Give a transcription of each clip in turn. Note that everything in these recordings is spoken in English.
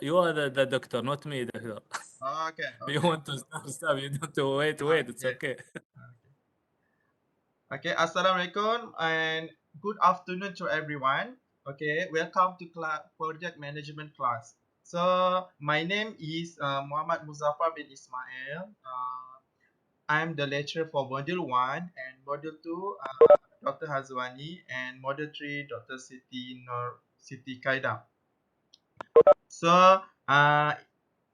you are the doctor, not me, doctor. Okay, You okay. want to stop. You don't to wait. It's Okay. okay. Okay, Assalamualaikum and good afternoon to everyone. Okay, welcome to project management class. So, my name is Muhammad Muzaffar bin Ismail. I'm the lecturer for Module 1 and Module 2, Dr. Hazwani, and Module 3, Dr. Siti Kaida. So,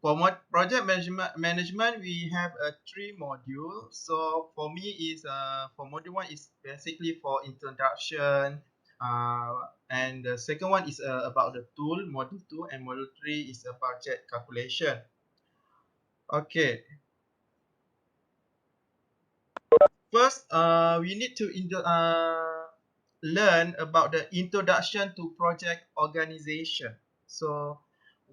for project management, we have three modules. So for me is for module 1 is basically for introduction, and the second one is about the tool. Module 2 and module 3 is a budget calculation. Okay. First, we need to learn about the introduction to project organization. So,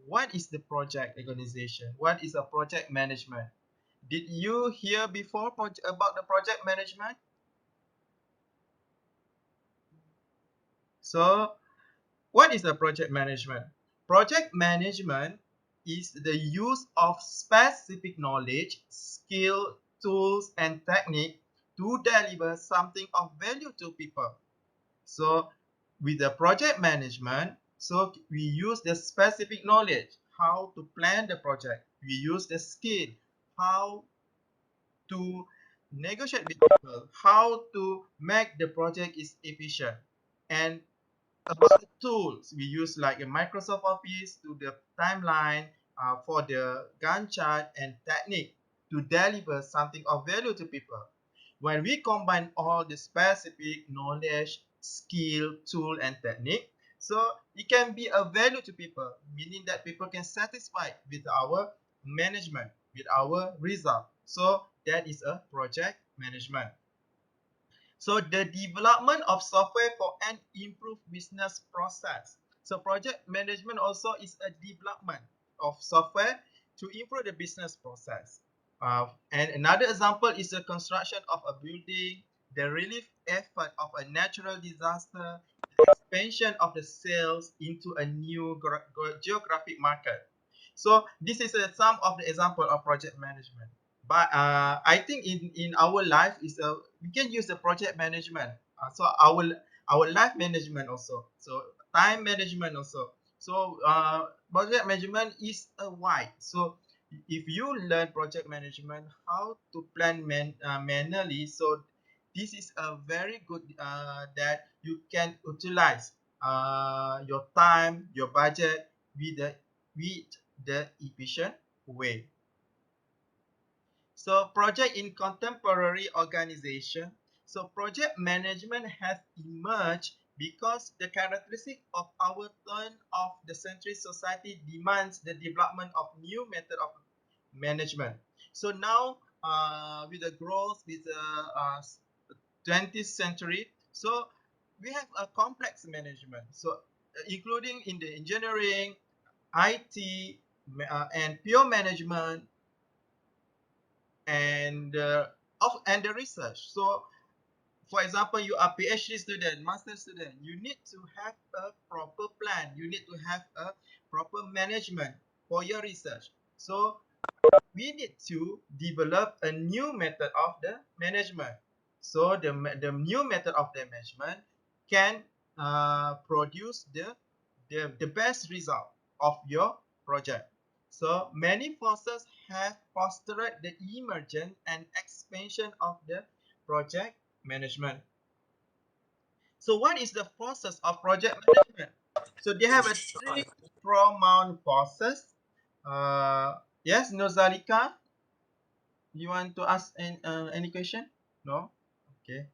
what is the project organization? What is a project management? Did you hear before about the project management? So, what is the project management? Project management is the use of specific knowledge, skill, tools, and technique to deliver something of value to people. So, with the project management, so we use the specific knowledge, how to plan the project. We use the skill, how to negotiate with people, how to make the project is efficient. And about the tools, we use like a Microsoft Office to the timeline, for the Gantt chart and technique to deliver something of value to people. When we combine all the specific knowledge, skill, tool, and technique, so it can be a value to people, meaning that people can satisfy with our management, with our result. So that is a project management. So the development of software for an improved business process. So project management also is a development of software to improve the business process. And another example is the construction of a building, the relief effort of a natural disaster, the expansion of the sales into a new geographic market. So this is some of the example of project management. But I think in our life is we can use the project management. So our life management also. So time management also. So project management is a wide. So if you learn project management, how to plan manually, so this is a very good that you can utilize your time, your budget with the efficient way. So project in contemporary organization. So project management has emerged because the characteristic of our turn of the century society demands the development of new method of management. So now, with the growth with the 20th century, so we have a complex management. So including in the engineering, IT, and pure management, and the research. So, for example, you are PhD student, master student. You need to have a proper plan. You need to have a proper management for your research. So, we need to develop a new method of the management. So, the new method of the management can produce the best result of your project. So many forces have fostered the emergence and expansion of the project management. So what is the process of project management? So they have a three Paramount process. Yes, Nozalika, you want to ask any question? No? Okay.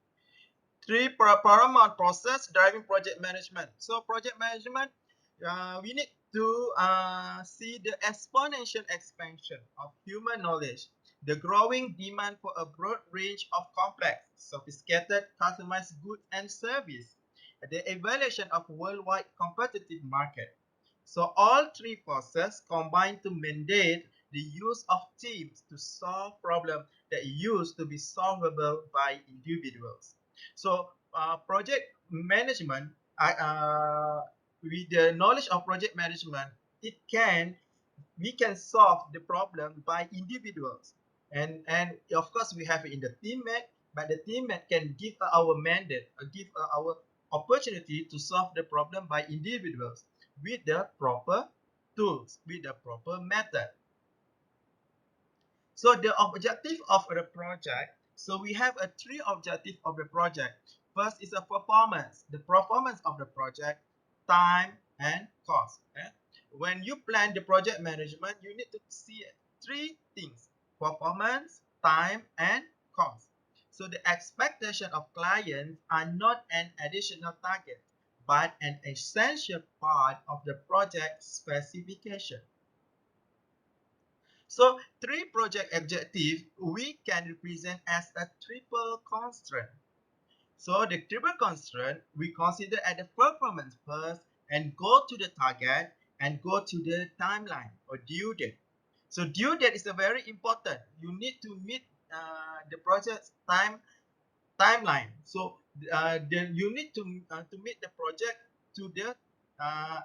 Three paramount process driving project management. So project management, we need to see the exponential expansion of human knowledge, the growing demand for a broad range of complex, sophisticated, customized goods and service, the evaluation of worldwide competitive market. So all three forces combine to mandate the use of teams to solve problems that used to be solvable by individuals. So project management, with the knowledge of project management, it can we can solve the problem by individuals. And of course, we have it in the teammate, but the teammate can give our mandate, give our opportunity to solve the problem by individuals with the proper tools, with the proper method. So the objective of the project, so we have a three objective of the project. First is a performance, the performance of the project, time, and cost. When you plan the project management, you need to see three things: performance, time, and cost. So the expectation of clients are not an additional target, but an essential part of the project specification. So three project objectives we can represent as a triple constraint. So the triple constraint we consider at the performance first and go to the target and go to the timeline or due date. So due date is a very important. You need to meet the project's timeline. So then you need to meet the project to the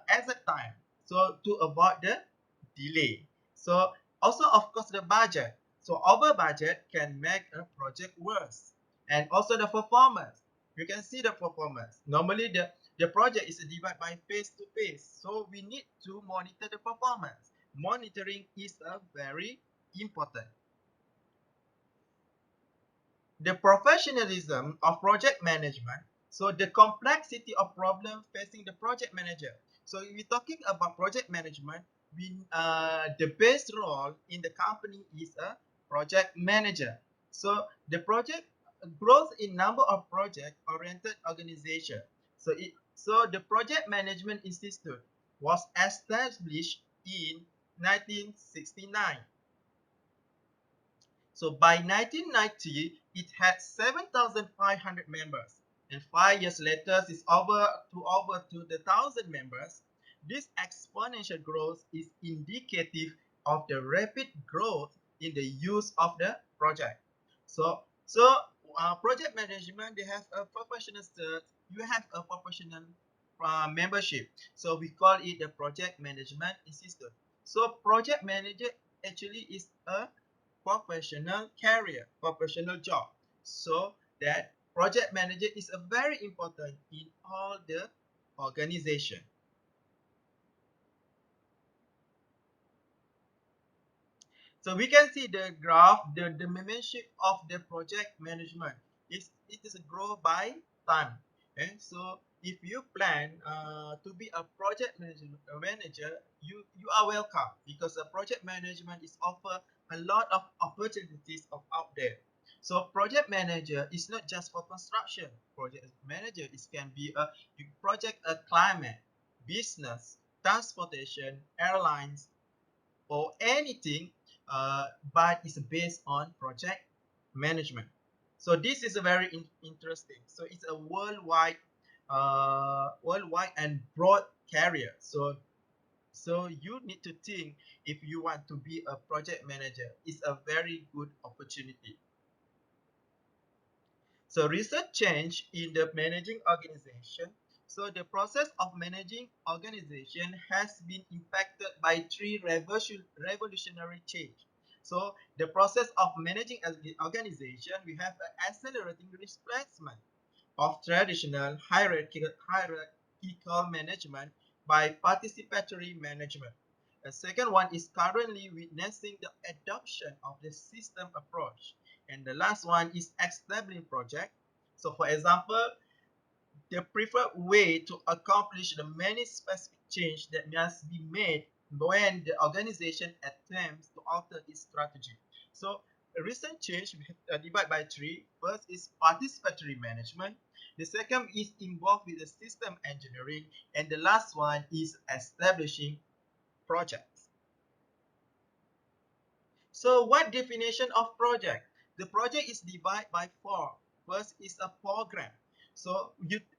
exact time. So to avoid the delay. So also of course the budget. So over budget can make a project worse. And also the performance. You can see the performance. Normally the project is divided by phase to phase. So we need to monitor the performance. Monitoring is a very important. The professionalism of project management, so the complexity of problem facing the project manager. So if we're talking about project management, the base role in the company is a project manager. So the project growth in number of project oriented organization. So the project management institute was established in 1969. So by 1990, it had 7,500 members, and 5 years later, it's over to the 1,000 members. This exponential growth is indicative of the rapid growth in the use of the project. So project management, they have a professional cert. You have a professional membership. So we call it the project management institute. So project manager actually is a professional career, professional job. So that project manager is a very important in all the organization. So we can see the graph, the membership of the project management. It is grow by time. And so if you plan to be a project manager, you are welcome because the project management is offer a lot of opportunities of out there. So project manager is not just for construction. Project manager is can be a project a climate, business, transportation, airlines, or anything, but it's based on project management. So this is a very interesting. So it's a worldwide and broad career. So you need to think if you want to be a project manager. It's a very good opportunity. So recent change in the managing organization. So the process of managing organization has been impacted by three revolutionary change. So the process of managing an organization, we have an accelerating replacement of traditional hierarchical management by participatory management. The second one is currently witnessing the adoption of the system approach. And the last one is establishing project. So for example, the preferred way to accomplish the many specific change that must be made when the organization attempts to alter its strategy. So a recent change we have divided by three. First is participatory management. The second is involved with the system engineering, and the last one is establishing projects. So what definition of project? The project is divided by four. First is a program. So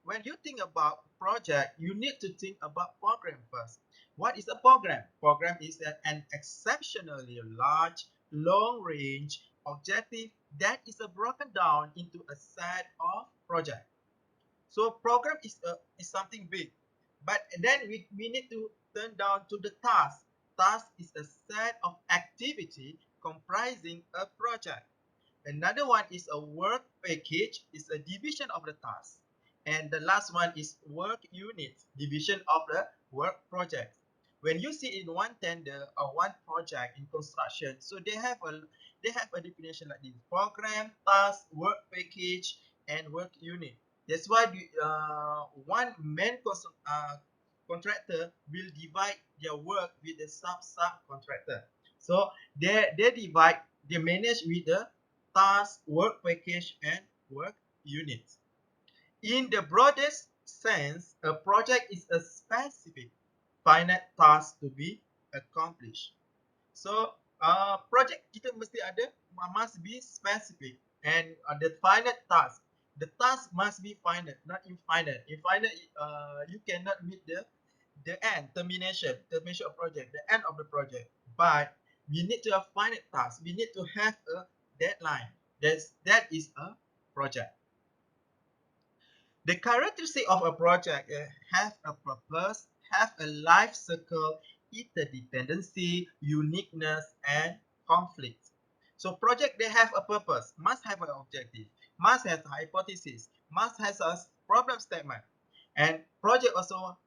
when you think about project, you need to think about program first. What is a program? Program is an exceptionally large, long-range objective that is broken down into a set of projects. So program is something big, but then we need to turn down to the task. task is a set of activity comprising a project. Another one is a work package, is a division of the task. And the last one is work unit, division of the work project. When you see in one tender or one project in construction, so they have a definition like this: program, task, work package, and work unit. That's why one main contractor will divide their work with the subcontractor. So they manage with the task, work package, and work unit. In the broadest sense, a project is a specific finite task to be accomplished. So, project kita mesti ada, must be specific, and the finite task. The task must be finite, not infinite. Infinite, you cannot meet the end, termination of project, the end of the project. But we need to have finite task. We need to have a deadline. That is a project. The characteristic of a project have a purpose, have a life cycle, interdependency, uniqueness, and conflict. So project they have a purpose, must have an objective, must have a hypothesis, must have a problem statement. And project also,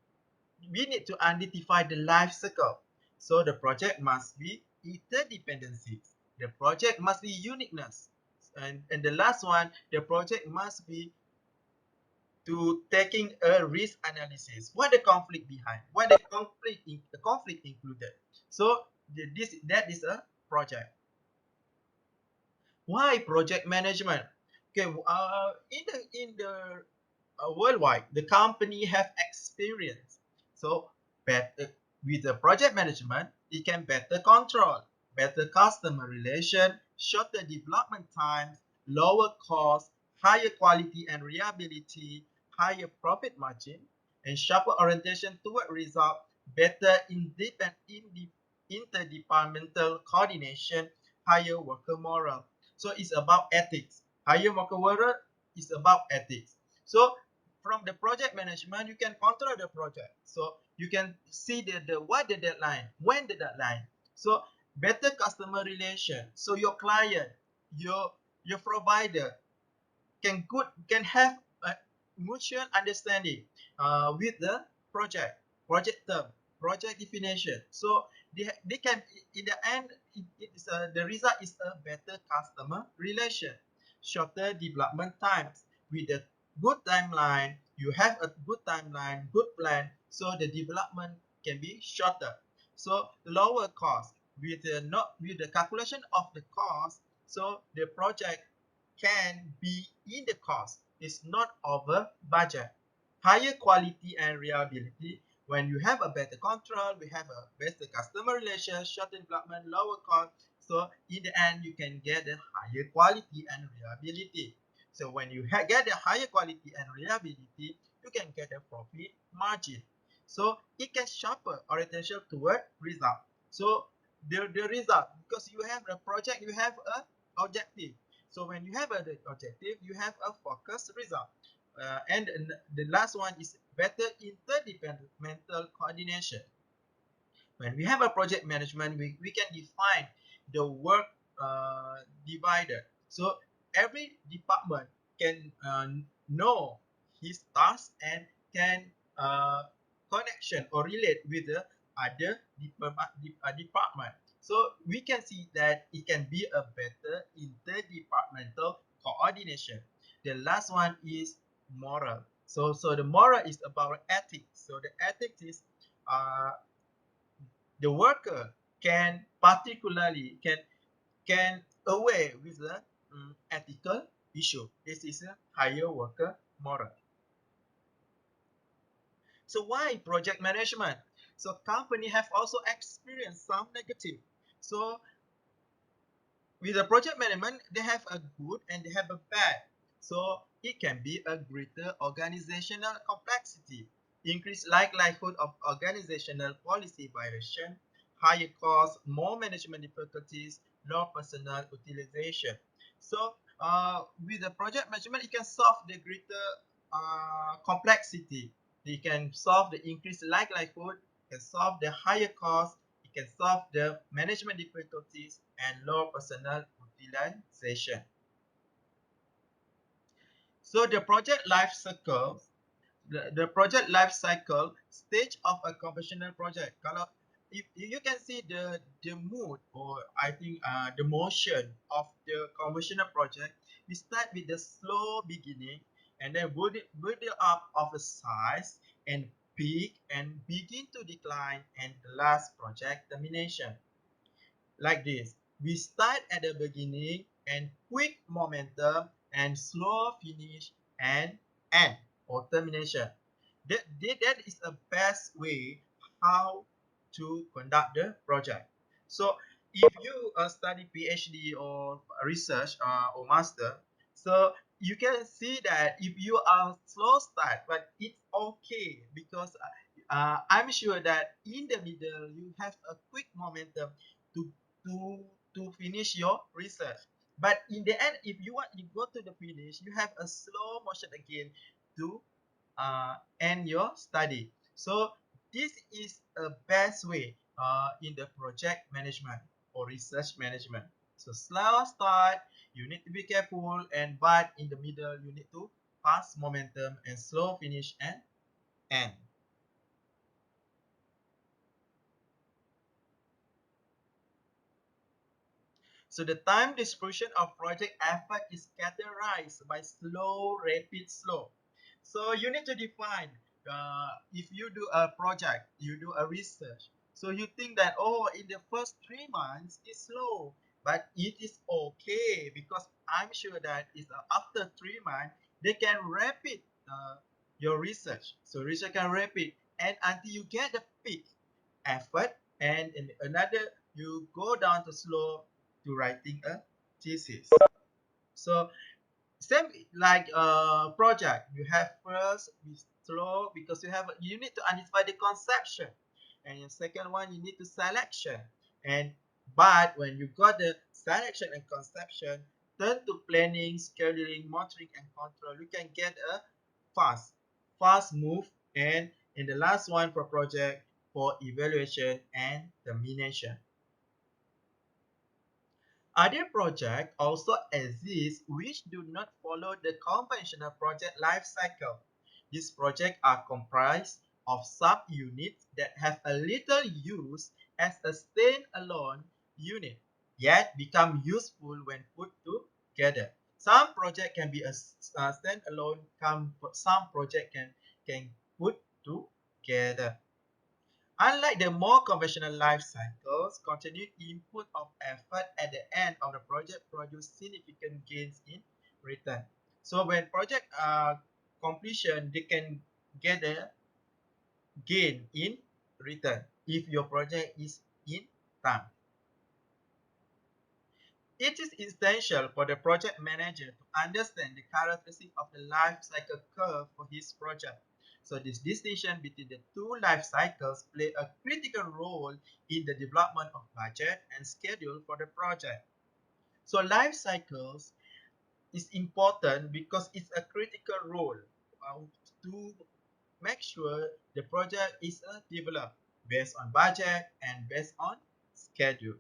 we need to identify the life cycle. So the project must be interdependencies. The project must be uniqueness. And the last one, the project must be to taking a risk analysis. What the conflict behind? What the conflict included? So that is a project. Why project management? Okay, in the worldwide, the company have experience. So better with the project management, it can better control, better customer relation, shorter development times, lower cost, higher quality and reliability, higher profit margin, and sharper orientation toward result, better interdepartmental coordination, higher worker moral. So it's about ethics. Higher worker moral is about ethics. So from the project management, you can control the project. So you can see what the deadline, when the deadline. So better customer relation. So your client, your provider can have a mutual understanding with the project term, project definition. So they can, in the end, the result is a better customer relation, shorter development times. With a good timeline, you have a good timeline, good plan, so the development can be shorter. So lower cost with the not with the calculation of the cost, so the project can be in the cost. It's not over budget. Higher quality and reliability. When you have a better control, we have a better customer relation, shorter development, lower cost. So in the end, you can get a higher quality and reliability. So when you get a higher quality and reliability, you can get a profit margin. So it can sharper orientation toward result. So the result, because you have a project, you have a objective. So when you have an objective, you have a focused result. And the last one is better interdepartmental coordination. When we have a project management, we can define the work divided. So every department can know his task and can connection or relate with the other department. So we can see that it can be a better interdepartmental coordination. The last one is moral. So the moral is about ethics. So the ethics is the worker can particularly can aware with the ethical issue. This is a higher worker moral. So why project management? So company have also experienced some negative. So with the project management, they have a good and they have a bad. So it can be a greater organizational complexity, increased likelihood of organizational policy violation, higher cost, more management difficulties, low personnel utilization. So with the project management, it can solve the greater complexity. It can solve the increased likelihood, can solve the higher cost, it it can solve the management difficulties and lower personnel utilization. So the project life cycle, the project life cycle stage of a conventional project. Kalau if you can see the mood, or I think the motion of the conventional project, we start with the slow beginning and then build it up of a size and peak and begin to decline, and the last project termination. Like this. We start at the beginning and quick momentum and slow finish and end or termination. That is the best way how to conduct the project. So if you study PhD or research or master, so you can see that if you are slow start, but it's okay because I'm sure that in the middle you have a quick momentum to to finish your research. But in the end, if you go to the finish, you have a slow motion again to end your study. So this is a best way in the project management or research management. So slow start, you need to be careful, and but in the middle, you need to pass momentum and slow finish and end. So the time distribution of project effort is categorized by slow, rapid, slow. So you need to define if you do a project, you do a research. So you think that, oh, in the first 3 months it's slow, but it is okay because I'm sure that it's after 3 months they can rapid your research. So research can rapid and until you get the peak effort, and in another you go down to slow to writing a thesis. So same like a project, you have first with slow because you need to identify the conception, and your second one you need to selection, and but when you got the selection and conception, turn to planning, scheduling, monitoring, and control. You can get a fast move, and in the last one for project for evaluation and termination. Other projects also exist which do not follow the conventional project life cycle. These projects are comprised of sub-units that have a little use as a standalone unit, yet become useful when put together. Some project can be a standalone, some project can put together. Unlike the more conventional life cycles, continued input of effort at the end of the project produce significant gains in return. So when project completion, they can get a gain in return if your project is in time. It is essential for the project manager to understand the characteristics of the life cycle curve for his project. So this distinction between the two life cycles play a critical role in the development of budget and schedule for the project. So life cycles is important because it's a critical role to make sure the project is developed based on budget and based on schedule.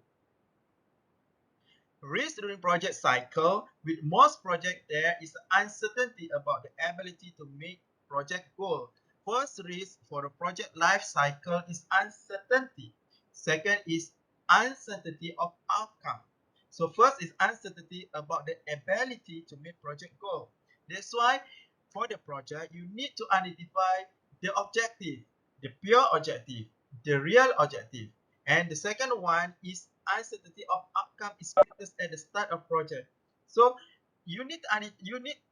Risk during project cycle, with most projects there is uncertainty about the ability to meet project goal. First risk for the project life cycle is uncertainty. Second is uncertainty of outcome. So first is uncertainty about the ability to meet project goal. That's why for the project you need to identify the objective, the pure objective, the real objective. And the second one is uncertainty of outcome is greatest at the start of project. So you need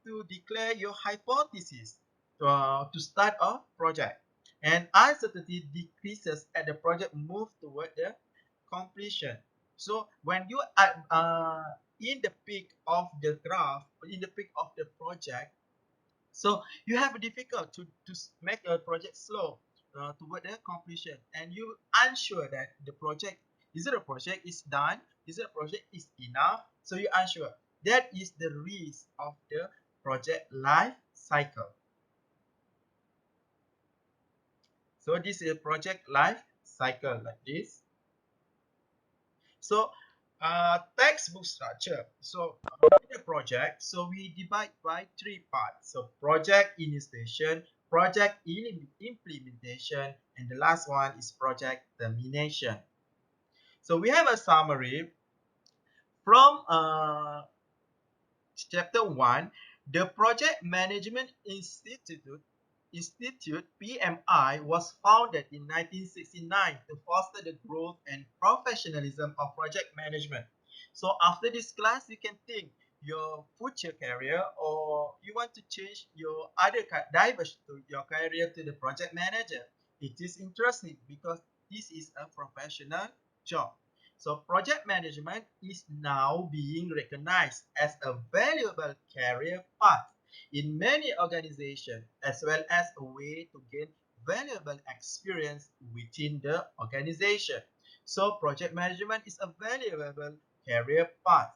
to declare your hypothesis to start a project. And uncertainty decreases as the project moves toward the completion. So when you are in the peak of the graph, in the peak of the project, so you have a difficult to make a project slow toward the completion, and you unsure that the project is it a project is done, is it a project is enough. So you unsure. That is the risk of the project life cycle. So this is a project life cycle like this. So textbook structure. So in a project, so we divide by three parts. So project initiation, project implementation, and the last one is project termination. So we have a summary from Chapter 1, the Project Management Institute PMI was founded in 1969 to foster the growth and professionalism of project management. So after this class, you can think your future career or you want to change your other diverse to your career to the project manager. It is interesting because this is a professional job. So project management is now being recognized as a valuable career path in many organizations, as well as a way to gain valuable experience within the organization. So project management is a valuable career path.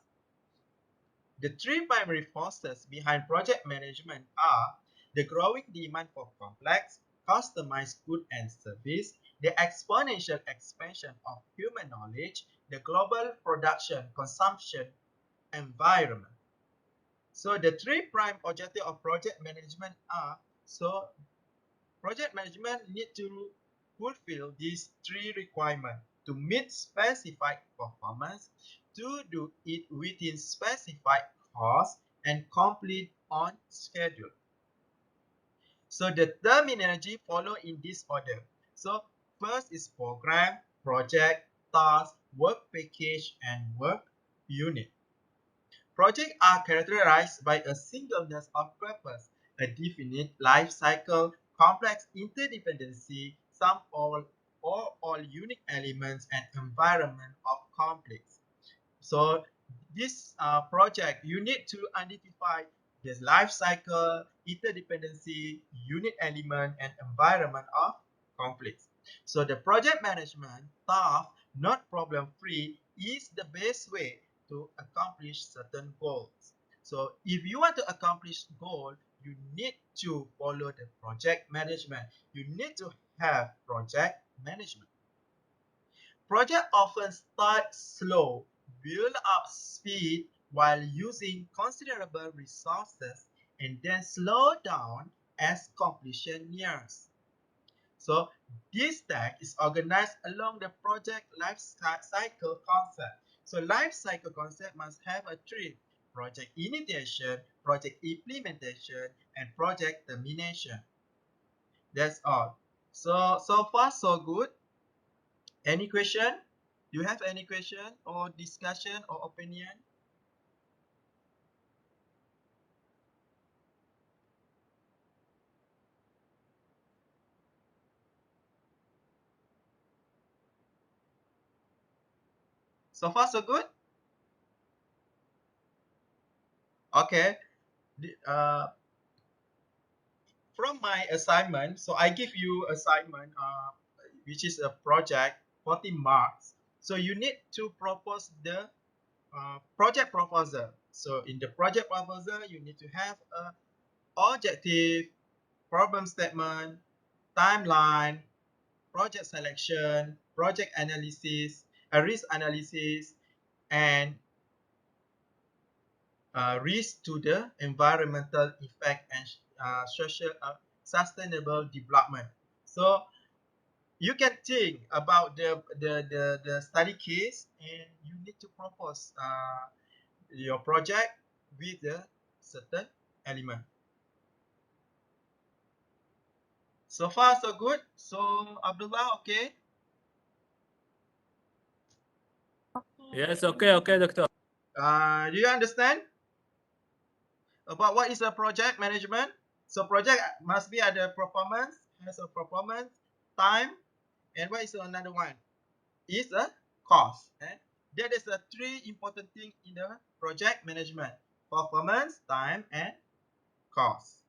The three primary forces behind project management are the growing demand for complex, customized goods and service, the exponential expansion of human knowledge, the global production consumption environment. So the three prime objectives of project management are, so project management need to fulfill these three requirements to meet specified performance, to do it within specified cost, and complete on schedule. So the terminology follow in this order. So first is program, project, task, work package, and work unit. Projects are characterized by a singleness of purpose, a definite life cycle, complex interdependency, some or all unique elements, and environment of conflicts. So this project, you need to identify this life cycle, interdependency, unit element, and environment of conflicts. So the project management tough, not problem-free, is the best way to accomplish certain goals. So if you want to accomplish goal, you need to follow the project management. You need to have project management. Projects often start slow, build up speed while using considerable resources, and then slow down as completion nears. So this stack is organized along the project life cycle concept. So life cycle concept must have a three: project initiation, project implementation, and project termination. That's all. So far so good. Any question? Do you have any question or discussion or opinion? So far so good? Okay. From my assignment, so I give you assignment, which is a project, 40 marks. So you need to propose the project proposal. So in the project proposal, you need to have a objective, problem statement, timeline, project selection, project analysis, a risk analysis, and risk to the environmental effect and social sustainable development. So you can think about the study case and you need to propose your project with a certain element. So far so good. So Abdullah, okay? Yes, okay, doctor. Do you understand about what is a project management? So project must be at the performance, has a performance, time, and what is another one? Is a cost. That is the three important things in the project management: performance, time, and cost.